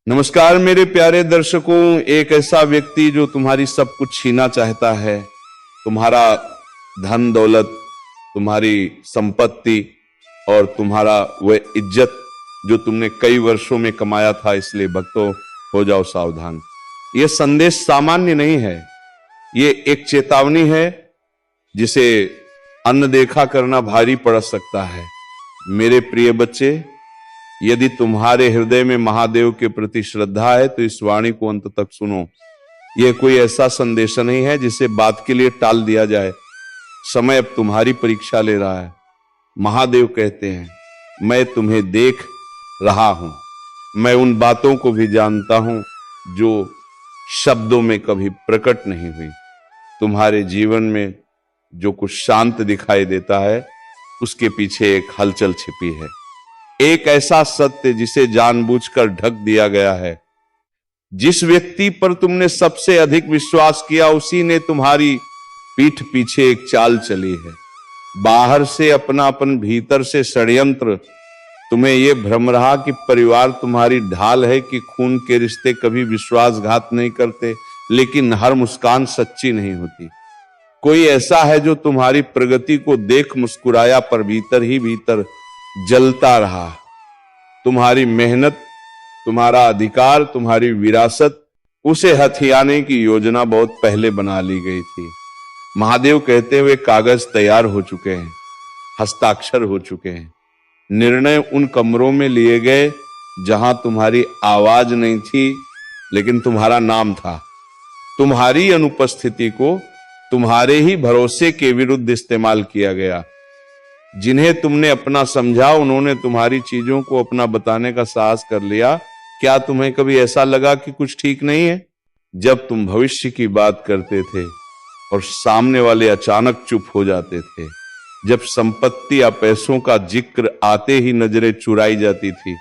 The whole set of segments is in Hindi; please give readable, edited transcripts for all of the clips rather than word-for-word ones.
नमस्कार मेरे प्यारे दर्शकों। एक ऐसा व्यक्ति जो तुम्हारी सब कुछ छीना चाहता है, तुम्हारा धन दौलत, तुम्हारी संपत्ति और तुम्हारा वह इज्जत जो तुमने कई वर्षों में कमाया था, इसलिए भक्तों हो जाओ सावधान। यह संदेश सामान्य नहीं है, ये एक चेतावनी है जिसे अनदेखा करना भारी पड़ सकता है। मेरे प्रिय बच्चे, यदि तुम्हारे हृदय में महादेव के प्रति श्रद्धा है तो इस वाणी को अंत तक सुनो। यह कोई ऐसा संदेश नहीं है जिसे बात के लिए टाल दिया जाए। समय अब तुम्हारी परीक्षा ले रहा है। महादेव कहते हैं, मैं तुम्हें देख रहा हूं, मैं उन बातों को भी जानता हूं जो शब्दों में कभी प्रकट नहीं हुई। तुम्हारे जीवन में जो कुछ शांत दिखाई देता है, उसके पीछे एक हलचल छिपी है, एक ऐसा सत्य जिसे जानबूझकर ढक दिया गया है। जिस व्यक्ति पर तुमने सबसे अधिक विश्वास किया, उसी ने तुम्हारी पीठ पीछे एक चाल चली है। बाहर से अपनापन, भीतर से षड्यंत्र। तुम्हें यह भ्रम रहा कि परिवार तुम्हारी ढाल है, कि खून के रिश्ते कभी विश्वासघात नहीं करते, लेकिन हर मुस्कान सच्ची नहीं होती। कोई ऐसा है जो तुम्हारी प्रगति को देख मुस्कुराया, पर भीतर ही भीतर जलता रहा। तुम्हारी मेहनत, तुम्हारा अधिकार, तुम्हारी विरासत, उसे हथियाने की योजना बहुत पहले बना ली गई थी। महादेव कहते हुए कागज तैयार हो चुके हैं, हस्ताक्षर हो चुके हैं। निर्णय उन कमरों में लिए गए जहां तुम्हारी आवाज नहीं थी, लेकिन तुम्हारा नाम था। तुम्हारी अनुपस्थिति को तुम्हारे ही भरोसे के विरुद्ध इस्तेमाल किया गया। जिन्हें तुमने अपना समझा, उन्होंने तुम्हारी चीजों को अपना बताने का साहस कर लिया। क्या तुम्हें कभी ऐसा लगा कि कुछ ठीक नहीं है? जब तुम भविष्य की बात करते थे और सामने वाले अचानक चुप हो जाते थे, जब संपत्ति या पैसों का जिक्र आते ही नजरें चुराई जाती थी,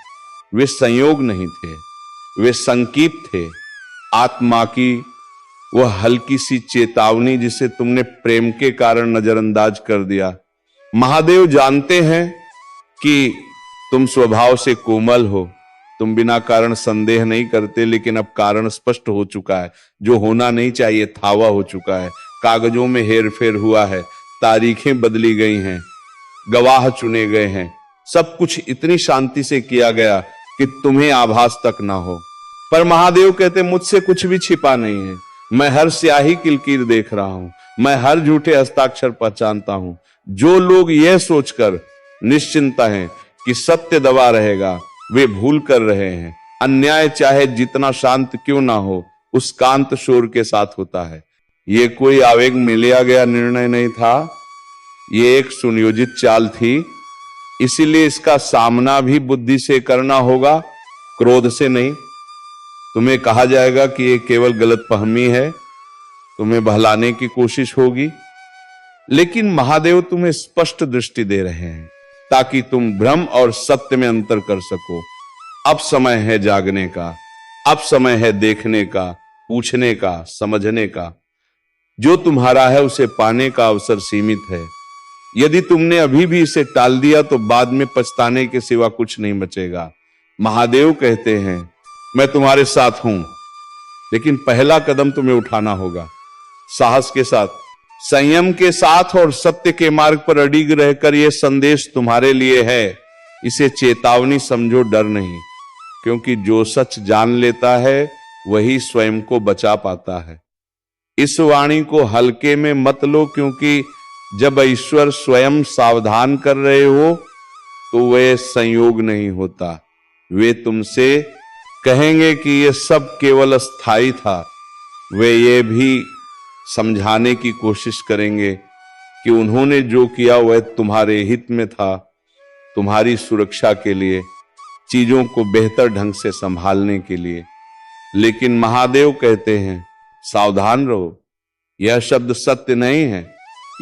वे संयोग नहीं थे, वे संकेत थे। आत्मा की वह हल्की सी चेतावनी जिसे तुमने प्रेम के कारण नजरअंदाज कर दिया। महादेव जानते हैं कि तुम स्वभाव से कोमल हो, तुम बिना कारण संदेह नहीं करते, लेकिन अब कारण स्पष्ट हो चुका है। जो होना नहीं चाहिए था वह हो चुका है। कागजों में हेरफेर हुआ है, तारीखें बदली गई हैं, गवाह चुने गए हैं। सब कुछ इतनी शांति से किया गया कि तुम्हें आभास तक ना हो। पर महादेव कहते, मुझसे कुछ भी छिपा नहीं है। मैं हर स्याही किलकीर देख रहा हूं, मैं हर झूठे हस्ताक्षर पहचानता हूं। जो लोग यह सोचकर निश्चिंत हैं कि सत्य दबा रहेगा, वे भूल कर रहे हैं। अन्याय चाहे जितना शांत क्यों ना हो, उस कांत शोर के साथ होता है। यह कोई आवेग में लिया गया निर्णय नहीं था, यह एक सुनियोजित चाल थी। इसीलिए इसका सामना भी बुद्धि से करना होगा, क्रोध से नहीं। तुम्हें कहा जाएगा कि यह केवल गलतफहमी है, तुम्हें बहलाने की कोशिश होगी, लेकिन महादेव तुम्हें स्पष्ट दृष्टि दे रहे हैं ताकि तुम भ्रम और सत्य में अंतर कर सको। अब समय है जागने का, अब समय है देखने का, पूछने का, समझने का। जो तुम्हारा है उसे पाने का अवसर सीमित है। यदि तुमने अभी भी इसे टाल दिया तो बाद में पछताने के सिवा कुछ नहीं बचेगा। महादेव कहते हैं, मैं तुम्हारे साथ हूं, लेकिन पहला कदम तुम्हें उठाना होगा। साहस के साथ, संयम के साथ और सत्य के मार्ग पर अडिग रहकर। यह संदेश तुम्हारे लिए है। इसे चेतावनी समझो, डर नहीं, क्योंकि जो सच जान लेता है वही स्वयं को बचा पाता है। इस वाणी को हल्के में मत लो, क्योंकि जब ईश्वर स्वयं सावधान कर रहे हो तो वह संयोग नहीं होता। वे तुमसे कहेंगे कि यह सब केवल अस्थाई था। वे ये भी समझाने की कोशिश करेंगे कि उन्होंने जो किया वह तुम्हारे हित में था, तुम्हारी सुरक्षा के लिए, चीजों को बेहतर ढंग से संभालने के लिए। लेकिन महादेव कहते हैं, सावधान रहो। यह शब्द सत्य नहीं है,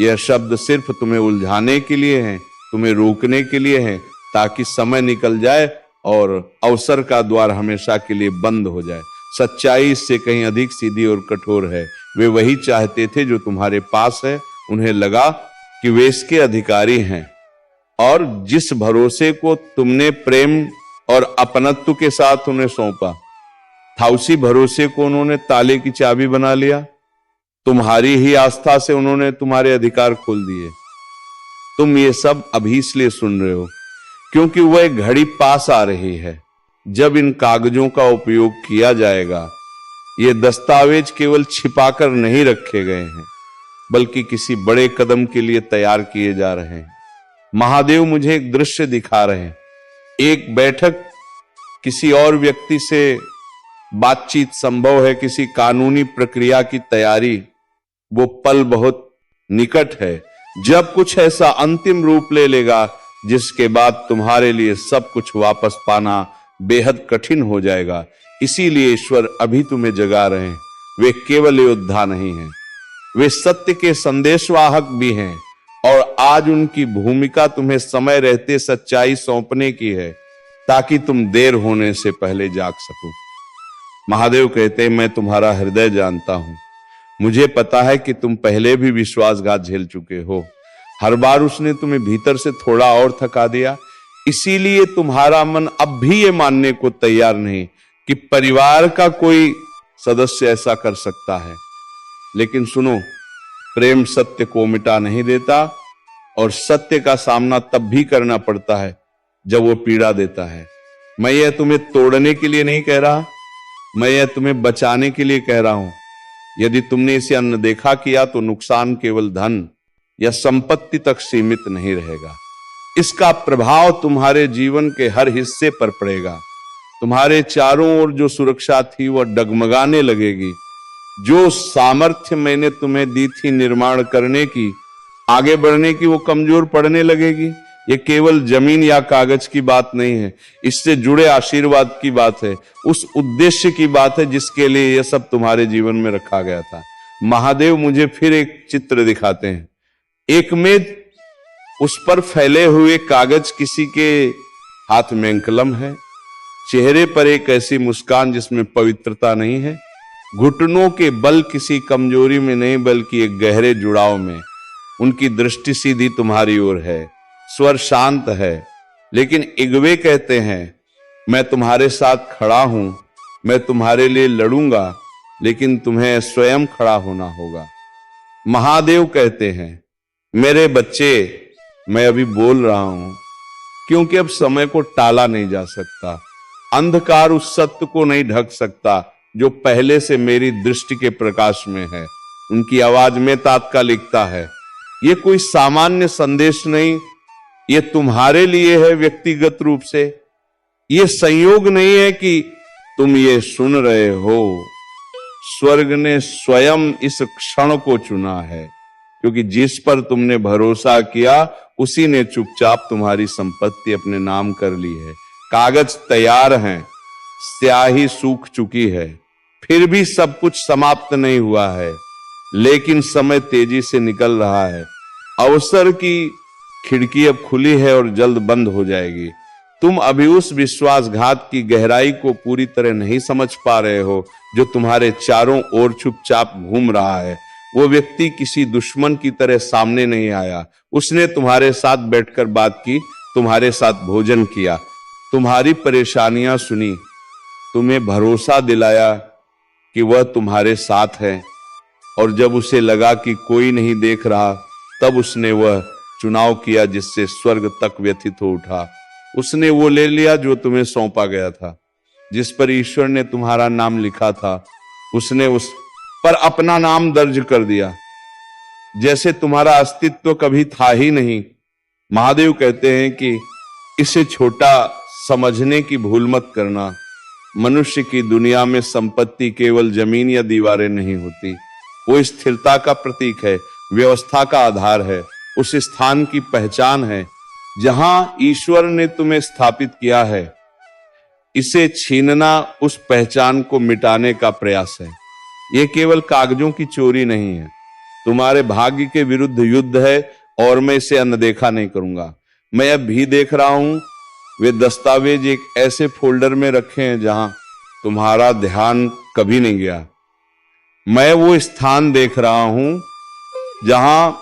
यह शब्द सिर्फ तुम्हें उलझाने के लिए है, तुम्हें रोकने के लिए है, ताकि समय निकल जाए और अवसर का द्वार हमेशा के लिए बंद हो जाए। सच्चाई इससे कहीं अधिक सीधी और कठोर है। वे वही चाहते थे जो तुम्हारे पास है। उन्हें लगा कि वे इसके अधिकारी हैं, और जिस भरोसे को तुमने प्रेम और अपनत्व के साथ उन्हें सौंपा, था उसी भरोसे को उन्होंने ताले की चाबी बना लिया। तुम्हारी ही आस्था से उन्होंने तुम्हारे अधिकार खोल दिए। तुम ये सब अभी इसलिए सुन रहे हो क्योंकि वह एक घड़ी पास आ रही है जब इन कागजों का उपयोग किया जाएगा। ये दस्तावेज केवल छिपाकर नहीं रखे गए हैं बल्कि किसी बड़े कदम के लिए तैयार किए जा रहे हैं। महादेव मुझे एक दृश्य दिखा रहे हैं। एक बैठक, किसी और व्यक्ति से बातचीत संभव है, किसी कानूनी प्रक्रिया की तैयारी। वो पल बहुत निकट है जब कुछ ऐसा अंतिम रूप ले लेगा जिसके बाद तुम्हारे लिए सब कुछ वापस पाना बेहद कठिन हो जाएगा। इसीलिए ईश्वर अभी तुम्हें जगा रहे हैं। वे केवल योद्धा नहीं हैं, वे सत्य के संदेशवाहक भी हैं और आज उनकी भूमिका तुम्हें समय रहते सच्चाई सौंपने की है ताकि तुम देर होने से पहले जाग सको। महादेव कहते हैं, मैं तुम्हारा हृदय जानता हूं। मुझे पता है कि तुम पहले भी विश्वासघात झेल चुके हो। हर बार उसने तुम्हें भीतर से थोड़ा और थका दिया। इसीलिए तुम्हारा मन अब भी ये मानने को तैयार नहीं कि परिवार का कोई सदस्य ऐसा कर सकता है। लेकिन सुनो, प्रेम सत्य को मिटा नहीं देता और सत्य का सामना तब भी करना पड़ता है जब वो पीड़ा देता है। मैं यह तुम्हें तोड़ने के लिए नहीं कह रहा, मैं यह तुम्हें बचाने के लिए कह रहा हूं। यदि तुमने इसे अनदेखा किया तो नुकसान केवल धन या संपत्ति तक सीमित नहीं रहेगा। इसका प्रभाव तुम्हारे जीवन के हर हिस्से पर पड़ेगा। तुम्हारे चारों ओर जो सुरक्षा थी वह डगमगाने लगेगी। जो सामर्थ्य मैंने तुम्हें दी थी निर्माण करने की, आगे बढ़ने की, वो कमजोर पड़ने लगेगी। ये केवल जमीन या कागज की बात नहीं है, इससे जुड़े आशीर्वाद की बात है, उस उद्देश्य की बात है जिसके लिए यह सब तुम्हारे जीवन में रखा गया था। महादेव मुझे फिर एक चित्र दिखाते हैं। एक मेज, उस पर फैले हुए कागज, किसी के हाथ में कलम है, चेहरे पर एक ऐसी मुस्कान जिसमें पवित्रता नहीं है, घुटनों के बल किसी कमजोरी में नहीं बल्कि एक गहरे जुड़ाव में। उनकी दृष्टि सीधी तुम्हारी ओर है, स्वर शांत है, लेकिन इगवे कहते हैं, मैं तुम्हारे साथ खड़ा हूं, मैं तुम्हारे लिए लड़ूंगा, लेकिन तुम्हें स्वयं खड़ा होना होगा। महादेव कहते हैं, मेरे बच्चे, मैं अभी बोल रहा हूं क्योंकि अब समय को टाला नहीं जा सकता। अंधकार उस सत्य को नहीं ढक सकता जो पहले से मेरी दृष्टि के प्रकाश में है। उनकी आवाज में तात्कालिकता है। ये कोई सामान्य संदेश नहीं, ये तुम्हारे लिए है व्यक्तिगत रूप से। ये संयोग नहीं है कि तुम ये सुन रहे हो, स्वर्ग ने स्वयं इस क्षण को चुना है, क्योंकि जिस पर तुमने भरोसा किया उसी ने चुपचाप तुम्हारी संपत्ति अपने नाम कर ली है। कागज तैयार हैं, स्याही सूख चुकी है, फिर भी सब कुछ समाप्त नहीं हुआ है, लेकिन समय तेजी से निकल रहा है। अवसर की खिड़की अब खुली है और जल्द बंद हो जाएगी। तुम अभी उस विश्वासघात की गहराई को पूरी तरह नहीं समझ पा रहे हो जो तुम्हारे चारों ओर चुपचाप घूम रहा है। वो व्यक्ति किसी दुश्मन की तरह सामने नहीं आया, उसने तुम्हारे साथ बैठकर बात की, तुम्हारे साथ भोजन किया, तुम्हारी परेशानियां सुनी, तुम्हें भरोसा दिलाया कि वह तुम्हारे साथ है, और जब उसे लगा कि कोई नहीं देख रहा तब उसने वह चुनाव किया जिससे स्वर्ग तक व्यथित हो उठा। उसने वो ले लिया जो तुम्हें सौंपा गया था, जिस पर ईश्वर ने तुम्हारा नाम लिखा था। उसने उस पर अपना नाम दर्ज कर दिया, जैसे तुम्हारा अस्तित्व कभी था ही नहीं। महादेव कहते हैं कि इसे छोटा समझने की भूल मत करना। मनुष्य की दुनिया में संपत्ति केवल जमीन या दीवारें नहीं होती, वो स्थिरता का प्रतीक है, व्यवस्था का आधार है, उस स्थान की पहचान है जहां ईश्वर ने तुम्हें स्थापित किया है। इसे छीनना उस पहचान को मिटाने का प्रयास है। यह केवल कागजों की चोरी नहीं है, तुम्हारे भाग्य के विरुद्ध युद्ध है, और मैं इसे अनदेखा नहीं करूंगा। मैं अब भी देख रहा हूं, वे दस्तावेज एक ऐसे फोल्डर में रखे हैं जहां तुम्हारा ध्यान कभी नहीं गया। मैं वो स्थान देख रहा हूं जहां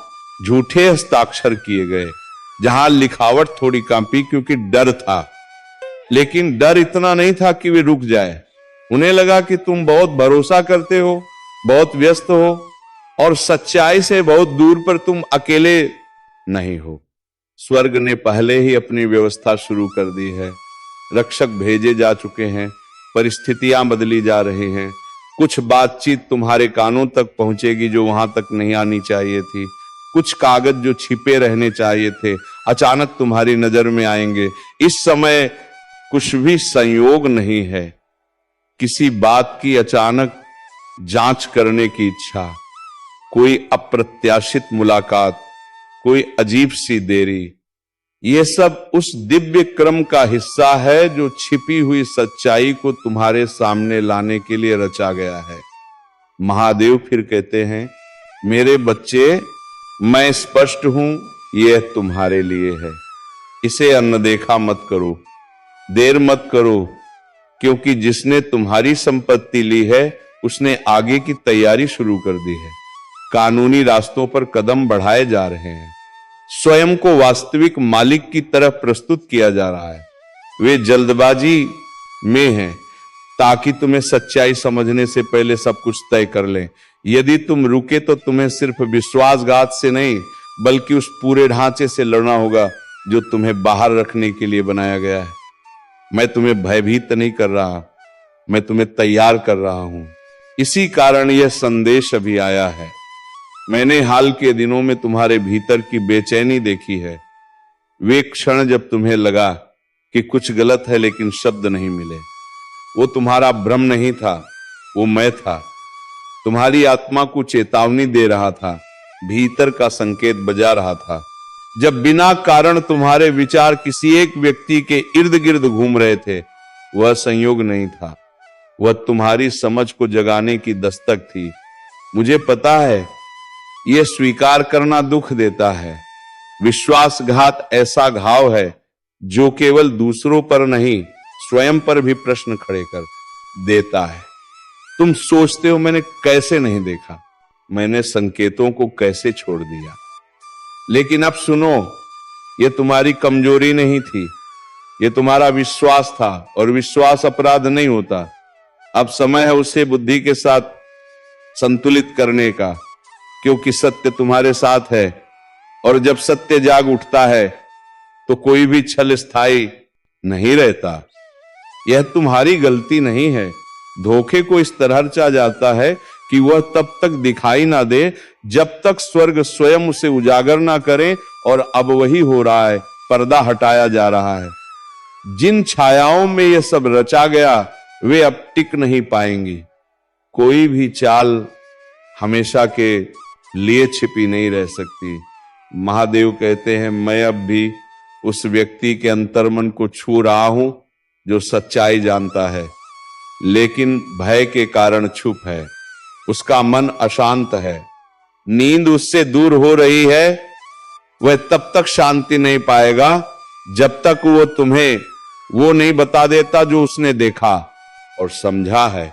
झूठे हस्ताक्षर किए गए, जहां लिखावट थोड़ी कांपी क्योंकि डर था, लेकिन डर इतना नहीं था कि वे रुक जाए। उन्हें लगा कि तुम बहुत भरोसा करते हो, बहुत व्यस्त हो और सच्चाई से बहुत दूर, पर तुम अकेले नहीं हो। स्वर्ग ने पहले ही अपनी व्यवस्था शुरू कर दी है। रक्षक भेजे जा चुके हैं, परिस्थितियां बदली जा रही हैं। कुछ बातचीत तुम्हारे कानों तक पहुंचेगी जो वहां तक नहीं आनी चाहिए थी। कुछ कागज जो छिपे रहने चाहिए थे अचानक तुम्हारी नजर में आएंगे। इस समय कुछ भी संयोग नहीं है। किसी बात की अचानक जांच करने की इच्छा, कोई अप्रत्याशित मुलाकात, कोई अजीब सी देरी, ये सब उस दिव्य क्रम का हिस्सा है जो छिपी हुई सच्चाई को तुम्हारे सामने लाने के लिए रचा गया है। महादेव फिर कहते हैं, मेरे बच्चे, मैं स्पष्ट हूं, यह तुम्हारे लिए है। इसे अनदेखा मत करो, देर मत करो, क्योंकि जिसने तुम्हारी संपत्ति ली है उसने आगे की तैयारी शुरू कर दी है। कानूनी रास्तों पर कदम बढ़ाए जा रहे हैं। स्वयं को वास्तविक मालिक की तरह प्रस्तुत किया जा रहा है। वे जल्दबाजी में हैं ताकि तुम्हें सच्चाई समझने से पहले सब कुछ तय कर लें। यदि तुम रुके तो तुम्हें सिर्फ विश्वासघात से नहीं बल्कि उस पूरे ढांचे से लड़ना होगा जो तुम्हें बाहर रखने के लिए बनाया गया है। मैं तुम्हें भयभीत नहीं कर रहा, मैं तुम्हें तैयार कर रहा हूं। इसी कारण यह संदेश अभी आया है। मैंने हाल के दिनों में तुम्हारे भीतर की बेचैनी देखी है। वे क्षण जब तुम्हें लगा कि कुछ गलत है लेकिन शब्द नहीं मिले, वो तुम्हारा भ्रम नहीं था, वो मैं था। तुम्हारी आत्मा को चेतावनी दे रहा था, भीतर का संकेत बजा रहा था। जब बिना कारण तुम्हारे विचार किसी एक व्यक्ति के इर्द गिर्द घूम रहे थे, वह संयोग नहीं था, वह तुम्हारी समझ को जगाने की दस्तक थी। मुझे पता है यह स्वीकार करना दुख देता है। विश्वासघात ऐसा घाव है जो केवल दूसरों पर नहीं स्वयं पर भी प्रश्न खड़े कर देता है। तुम सोचते हो मैंने कैसे नहीं देखा, मैंने संकेतों को कैसे छोड़ दिया। लेकिन अब सुनो, यह तुम्हारी कमजोरी नहीं थी, यह तुम्हारा विश्वास था, और विश्वास अपराध नहीं होता। अब समय है उसे बुद्धि के साथ संतुलित करने का, क्योंकि सत्य तुम्हारे साथ है, और जब सत्य जाग उठता है तो कोई भी छल स्थायी नहीं रहता। यह तुम्हारी गलती नहीं है। धोखे को इस तरह रचा जाता है कि वह तब तक दिखाई ना दे जब तक स्वर्ग स्वयं उसे उजागर ना करे, और अब वही हो रहा है, पर्दा हटाया जा रहा है। जिन छायाओं में यह सब रचा गया वे अब टिक नहीं पाएंगी। कोई भी चाल हमेशा के लिए छिपी नहीं रह सकती। महादेव कहते हैं, मैं अब भी उस व्यक्ति के अंतर्मन को छू रहा हूं जो सच्चाई जानता है लेकिन भय के कारण चुप है। उसका मन अशांत है, नींद उससे दूर हो रही है। वह तब तक शांति नहीं पाएगा जब तक वो तुम्हें वो नहीं बता देता जो उसने देखा और समझा है।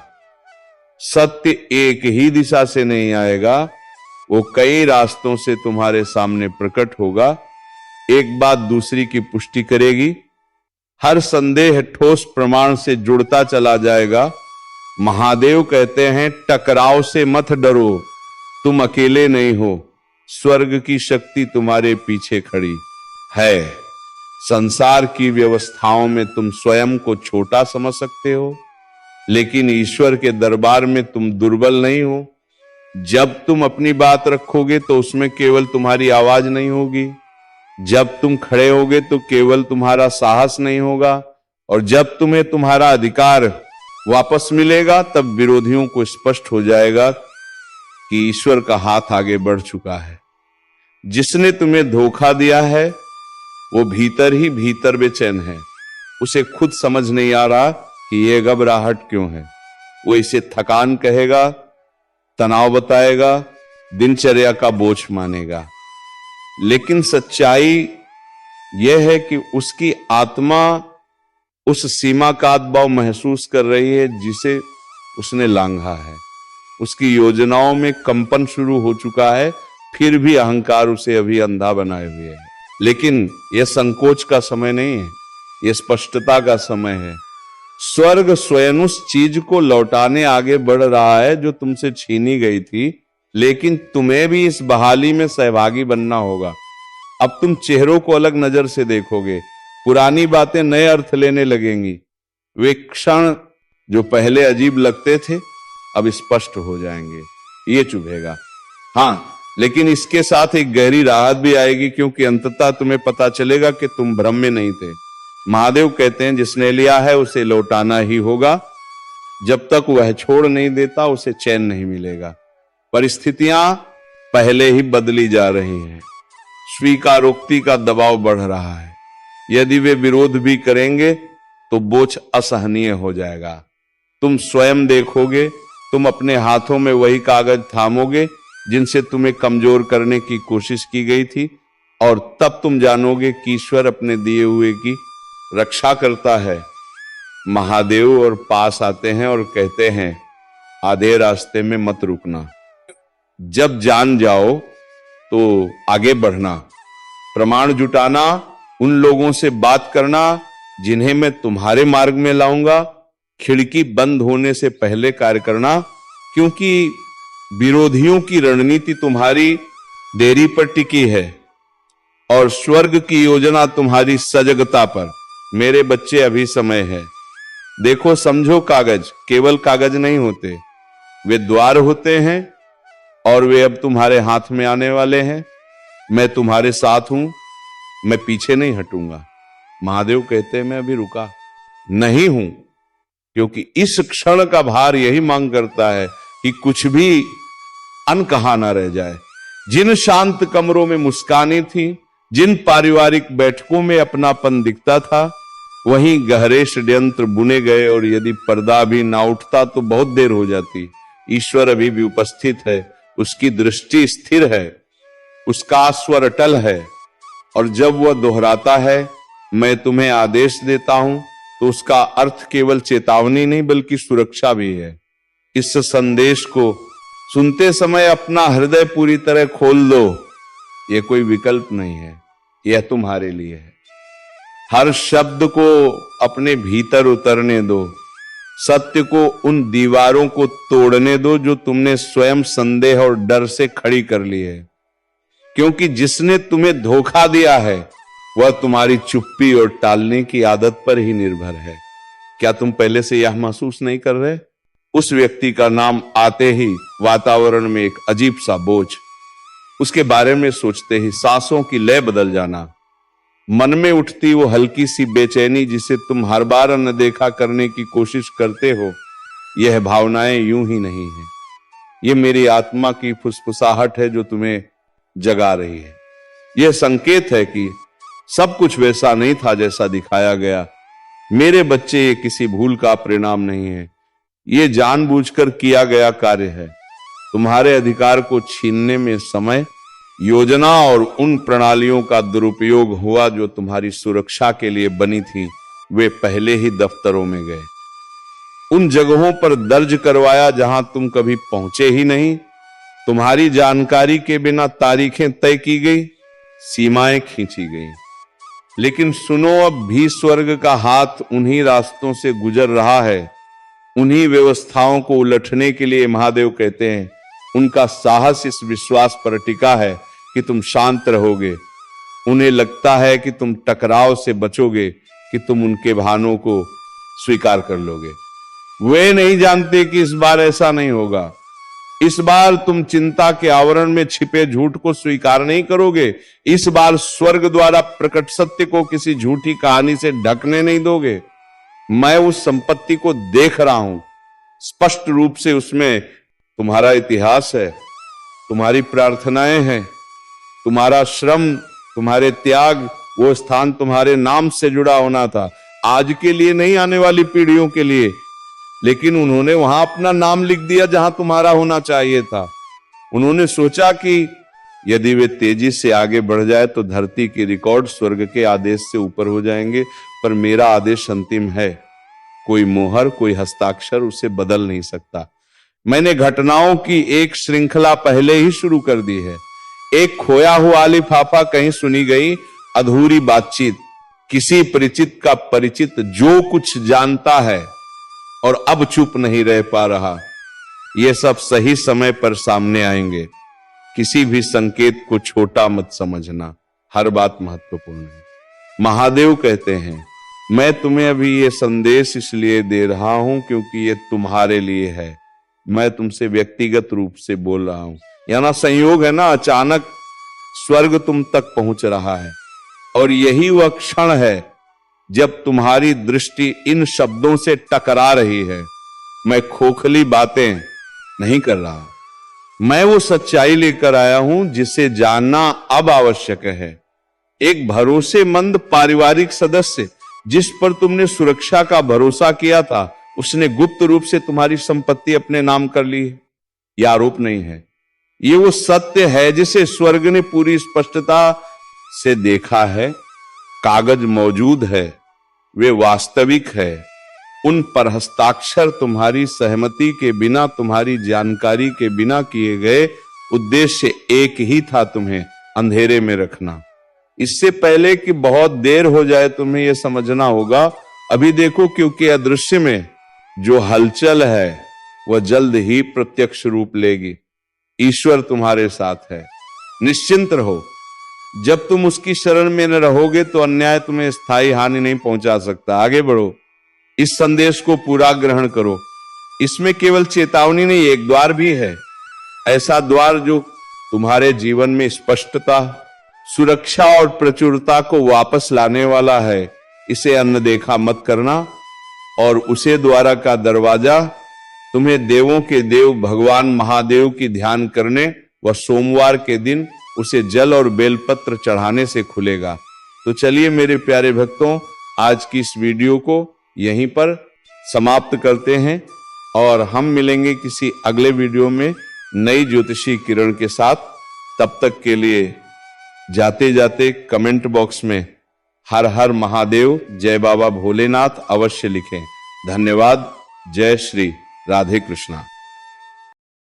सत्य एक ही दिशा से नहीं आएगा, वो कई रास्तों से तुम्हारे सामने प्रकट होगा। एक बात दूसरी की पुष्टि करेगी, हर संदेह ठोस प्रमाण से जुड़ता चला जाएगा। महादेव कहते हैं, टकराव से मत डरो, तुम अकेले नहीं हो, स्वर्ग की शक्ति तुम्हारे पीछे खड़ी है। संसार की व्यवस्थाओं में तुम स्वयं को छोटा समझ सकते हो, लेकिन ईश्वर के दरबार में तुम दुर्बल नहीं हो। जब तुम अपनी बात रखोगे तो उसमें केवल तुम्हारी आवाज नहीं होगी, जब तुम खड़े होगे तो केवल तुम्हारा साहस नहीं होगा, और जब तुम्हें तुम्हारा अधिकार वापस मिलेगा तब विरोधियों को स्पष्ट हो जाएगा कि ईश्वर का हाथ आगे बढ़ चुका है। जिसने तुम्हें धोखा दिया है वो भीतर ही भीतर बेचैन है। उसे खुद समझ नहीं आ रहा कि यह घबराहट क्यों है। वो इसे थकान कहेगा, तनाव बताएगा, दिनचर्या का बोझ मानेगा। लेकिन सच्चाई यह है कि उसकी आत्मा उस सीमा का दबाव महसूस कर रही है जिसे उसने लांघा है। उसकी योजनाओं में कंपन शुरू हो चुका है, फिर भी अहंकार उसे अभी अंधा बनाए हुए है। लेकिन यह संकोच का समय नहीं है, यह स्पष्टता का समय है। स्वर्ग स्वयं उस चीज को लौटाने आगे बढ़ रहा है जो तुमसे छीनी गई थी, लेकिन तुम्हें भी इस बहाली में सहभागी बनना होगा। अब तुम चेहरों को अलग नजर से देखोगे, पुरानी बातें नए अर्थ लेने लगेंगी। वे क्षण जो पहले अजीब लगते थे अब स्पष्ट हो जाएंगे। ये चुभेगा, हाँ, लेकिन इसके साथ एक गहरी राहत भी आएगी, क्योंकि अंततः तुम्हें पता चलेगा कि तुम भ्रम में नहीं थे। महादेव कहते हैं जिसने लिया है उसे लौटाना ही होगा। जब तक वह छोड़ नहीं देता उसे चैन नहीं मिलेगा। परिस्थितियां पहले ही बदली जा रही हैं। स्वीकारोक्ति का दबाव बढ़ रहा है। यदि वे विरोध भी करेंगे तो बोझ असहनीय हो जाएगा। तुम स्वयं देखोगे, तुम अपने हाथों में वही कागज थामोगे जिनसे तुम्हें कमजोर करने की कोशिश की गई थी, और तब तुम जानोगे कि ईश्वर अपने दिए हुए की रक्षा करता है। महादेव और पास आते हैं और कहते हैं आधे रास्ते में मत रुकना। जब जान जाओ तो आगे बढ़ना, प्रमाण जुटाना, उन लोगों से बात करना जिन्हें मैं तुम्हारे मार्ग में लाऊंगा। खिड़की बंद होने से पहले कार्य करना, क्योंकि विरोधियों की रणनीति तुम्हारी देरी पर टिकी है और स्वर्ग की योजना तुम्हारी सजगता पर। मेरे बच्चे, अभी समय है। देखो, समझो, कागज केवल कागज नहीं होते, वे द्वार होते हैं और वे अब तुम्हारे हाथ में आने वाले हैं। मैं तुम्हारे साथ हूं, मैं पीछे नहीं हटूंगा। महादेव कहते हैं मैं अभी रुका नहीं हूं, क्योंकि इस क्षण का भार यही मांग करता है कि कुछ भी अनकहा ना रह जाए। जिन शांत कमरों में मुस्कानी थी, जिन पारिवारिक बैठकों में अपनापन दिखता था, वहीं गहरे षड्यंत्र बुने गए, और यदि पर्दा भी ना उठता तो बहुत देर हो जाती। ईश्वर अभी भी उपस्थित है, उसकी दृष्टि स्थिर है, उसका स्वर अटल है, और जब वह दोहराता है मैं तुम्हें आदेश देता हूं, तो उसका अर्थ केवल चेतावनी नहीं बल्कि सुरक्षा भी है। इस संदेश को सुनते समय अपना हृदय पूरी तरह खोल दो। यह कोई विकल्प नहीं है, यह तुम्हारे लिए है। हर शब्द को अपने भीतर उतरने दो। सत्य को उन दीवारों को तोड़ने दो जो तुमने स्वयं संदेह और डर से खड़ी कर ली है, क्योंकि जिसने तुम्हें धोखा दिया है वह तुम्हारी चुप्पी और टालने की आदत पर ही निर्भर है। क्या तुम पहले से यह महसूस नहीं कर रहे? उस व्यक्ति का नाम आते ही वातावरण में एक अजीब सा बोझ, उसके बारे में सोचते ही सांसों की लय बदल जाना, मन में उठती वो हल्की सी बेचैनी जिसे तुम हर बार अनदेखा करने की कोशिश करते हो। यह भावनाएं यूं ही नहीं है, ये मेरी आत्मा की फुसफुसाहट है जो तुम्हें जगा रही है। यह संकेत है कि सब कुछ वैसा नहीं था जैसा दिखाया गया। मेरे बच्चे, ये किसी भूल का परिणाम नहीं है, ये जानबूझकर किया गया कार्य है। तुम्हारे अधिकार को छीनने में समय, योजना और उन प्रणालियों का दुरुपयोग हुआ जो तुम्हारी सुरक्षा के लिए बनी थी। वे पहले ही दफ्तरों में गए, उन जगहों पर दर्ज करवाया जहां तुम कभी पहुंचे ही नहीं। तुम्हारी जानकारी के बिना तारीखें तय की गई, सीमाएं खींची गई। लेकिन सुनो, अब भी स्वर्ग का हाथ उन्हीं रास्तों से गुजर रहा है। उन्हीं व्यवस्थाओं को उलटने के लिए महादेव कहते हैं उनका साहस इस विश्वास पर टिका है कि तुम शांत रहोगे। उन्हें लगता है कि तुम टकराव से बचोगे, कि तुम उनके बहानों को स्वीकार कर लोगे। वे नहीं जानते कि इस बार ऐसा नहीं होगा। इस बार तुम चिंता के आवरण में छिपे झूठ को स्वीकार नहीं करोगे। इस बार स्वर्ग द्वारा प्रकट सत्य को किसी झूठी कहानी से ढकने नहीं दोगे। मैं उस संपत्ति को देख रहा हूं, स्पष्ट रूप से उसमें तुम्हारा इतिहास है, तुम्हारी प्रार्थनाएं हैं, तुम्हारा श्रम, तुम्हारे त्याग। वो स्थान तुम्हारे नाम से जुड़ा होना था, आज के लिए नहीं, आने वाली पीढ़ियों के लिए। लेकिन उन्होंने वहां अपना नाम लिख दिया जहां तुम्हारा होना चाहिए था। उन्होंने सोचा कि यदि वे तेजी से आगे बढ़ जाए तो धरती के रिकॉर्ड स्वर्ग के आदेश से ऊपर हो जाएंगे, पर मेरा आदेश अंतिम है। कोई मोहर, कोई हस्ताक्षर उसे बदल नहीं सकता। मैंने घटनाओं की एक श्रृंखला पहले ही शुरू कर दी है। एक खोया हुआ लिफाफा कहीं सुनी गई अधूरी बातचीत, किसी परिचित का परिचित जो कुछ जानता है और अब चुप नहीं रह पा रहा, ये सब सही समय पर सामने आएंगे। किसी भी संकेत को छोटा मत समझना, हर बात महत्वपूर्ण है। महादेव कहते हैं, मैं तुम्हें अभी ये संदेश इसलिए दे रहा हूं क्योंकि ये तुम्हारे लिए है। मैं तुमसे व्यक्तिगत रूप से बोल रहा हूं। याना संयोग है ना, अचानक स्वर्ग तुम तक पहुंच रहा है और यही वह क्षण है जब तुम्हारी दृष्टि इन शब्दों से टकरा रही है। मैं खोखली बातें नहीं कर रहा, मैं वो सच्चाई लेकर आया हूं जिसे जानना अब आवश्यक है। एक भरोसेमंद पारिवारिक सदस्य जिस पर तुमने सुरक्षा का भरोसा किया था, उसने गुप्त रूप से तुम्हारी संपत्ति अपने नाम कर ली है। यह आरोप नहीं है, ये वो सत्य है जिसे स्वर्ग ने पूरी स्पष्टता से देखा है। कागज मौजूद है, वे वास्तविक है। उन पर हस्ताक्षर तुम्हारी सहमति के बिना, तुम्हारी जानकारी के बिना किए गए। उद्देश्य एक ही था, तुम्हें अंधेरे में रखना। इससे पहले कि बहुत देर हो जाए तुम्हें यह समझना होगा, अभी देखो, क्योंकि अदृश्य में जो हलचल है वह जल्द ही प्रत्यक्ष रूप लेगी। ईश्वर तुम्हारे साथ है, निश्चिंत रहो। जब तुम उसकी शरण में न रहोगे तो अन्याय तुम्हें स्थायी हानि नहीं पहुंचा सकता। आगे बढ़ो, इस संदेश को पूरा ग्रहण करो। इसमें केवल चेतावनी नहीं, एक द्वार भी है, ऐसा द्वार जो तुम्हारे जीवन में स्पष्टता, सुरक्षा और प्रचुरता को वापस लाने वाला है। इसे अनदेखा मत करना। और उसे द्वारा का दरवाजा तुम्हें देवों के देव भगवान महादेव की ध्यान करने व सोमवार के दिन उसे जल और बेलपत्र चढ़ाने से खुलेगा। तो चलिए मेरे प्यारे भक्तों, आज की इस वीडियो को यहीं पर समाप्त करते हैं और हम मिलेंगे किसी अगले वीडियो में नई ज्योतिषी किरण के साथ। तब तक के लिए जाते जाते कमेंट बॉक्स में हर हर महादेव, जय बाबा भोलेनाथ अवश्य लिखें। धन्यवाद। जय श्री राधे कृष्णा।